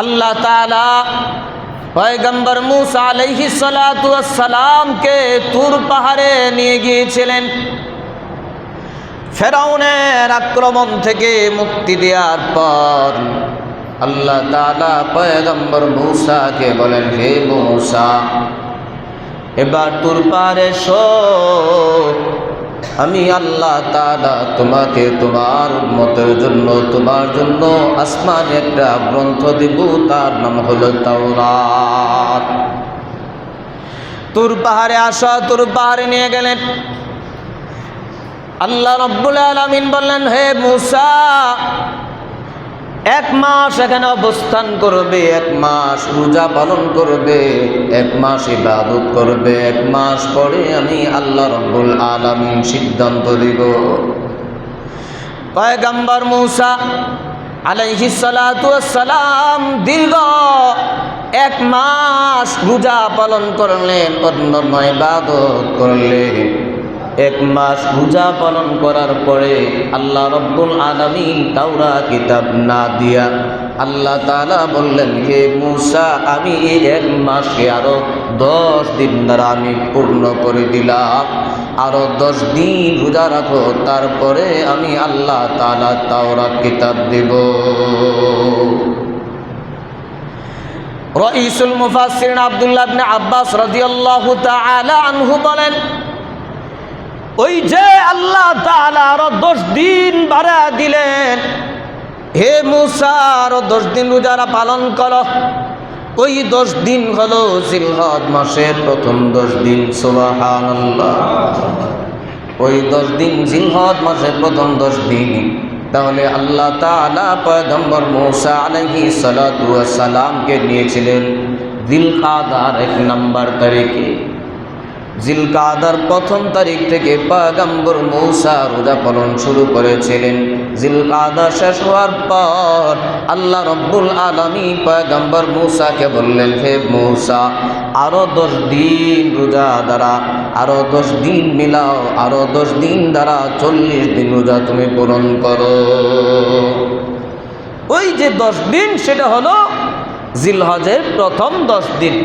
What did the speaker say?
আল্লাহ তাআলা পয়গম্বর মূসা আলাইহিস সালাতু ওয়াস সালামকে তুর পাহাড়ে নিয়ে গিয়েছিলেন ফেরাউনের আক্রমণ থেকে মুক্তি দেওয়ার পর। আল্লাহ তাআলা পয়গম্বর মূসাকে বলেন, হে মূসা, এবার তুর পাহাড়ে এসো, আমি আল্লাহ তাআলা তোমাকে তোমার উম্মতের জন্য, তোমার জন্য আসমানে একটা গ্রন্থ দেব, তার নাম হলো তাওরাত। তুর পাহাড়ে আসা, তুর পাহাড়ে নিয়ে গেলেন। আল্লাহ রাব্বুল আলামিন বললেন, হে মূসা, 1 মাস এখানে অবস্থান করবে, 1 মাস রোজা পালন করবে, 1 মাস ইবাদত করবে, 1 মাস পরে আমি আল্লাহ রাব্বুল আলামিন সিদ্ধান্ত দিব। পয়গম্বর মূসা আলাইহিস সালাতু ওয়াস সালাম দীর্ঘ 1 মাস রোজা পালন করলেন, অন্যান্য ইবাদত করলেন। 1 মাস রোজা পালন করার পরে আল্লাহ রাব্বুল আলামিন তাওরাত কিতাব না দিয়া আল্লাহ তাআলা বললেন, হে মূসা, আমি এই 1 মাসকে আরো 10 দিন দ্বারা আমি পূর্ণ করে দিলাম, আরো 10 দিন রোজা রাখো, তারপরে আমি আল্লাহ তাআলা তাওরাত কিতাব দেব। রাইসুল মুফাসসিরিন আব্দুল্লাহ ইবনে আব্বাস রাদিয়াল্লাহু তাআলা আনহু বলেন, ওই যে আল্লাহ তাআলা আরো 10 দিন বাড়া দিলেন, হে মূসা আরো 10 দিন রোজা পালন করো। ওই 10 দিন হলো জিলহজ মাসের প্রথম 10 দিন। সুবহানাল্লাহ। ওই 10 দিন জিলহজ মাসের প্রথম 10 দিন। তাহলে আল্লাহ তাআলা পয়গম্বর মূসা আলাইহিস সালাতু ওয়াস সালামকে নিয়েছিলেন জিলকাদার 1 নম্বর তারিখে। জিলকাদার 1ম তারিখ থেকে পয়গম্বর মূসা রোজা পালন শুরু করেছিলেন। জিলকাদা শেষ হওয়ার পর আল্লাহ রাব্বুল আলামিন পয়গম্বর মূসাকে বললেন, হে মূসা, আরো 10 দিন রোজা দ্বারা, আরো 10 দিন মিলাও, আরো 10 দিন দ্বারা 40 দিন রোজা তুমি পূরণ করো। ওই যে 10 দিন, সেটা হলো জিলহজের প্রথম 10 দিন।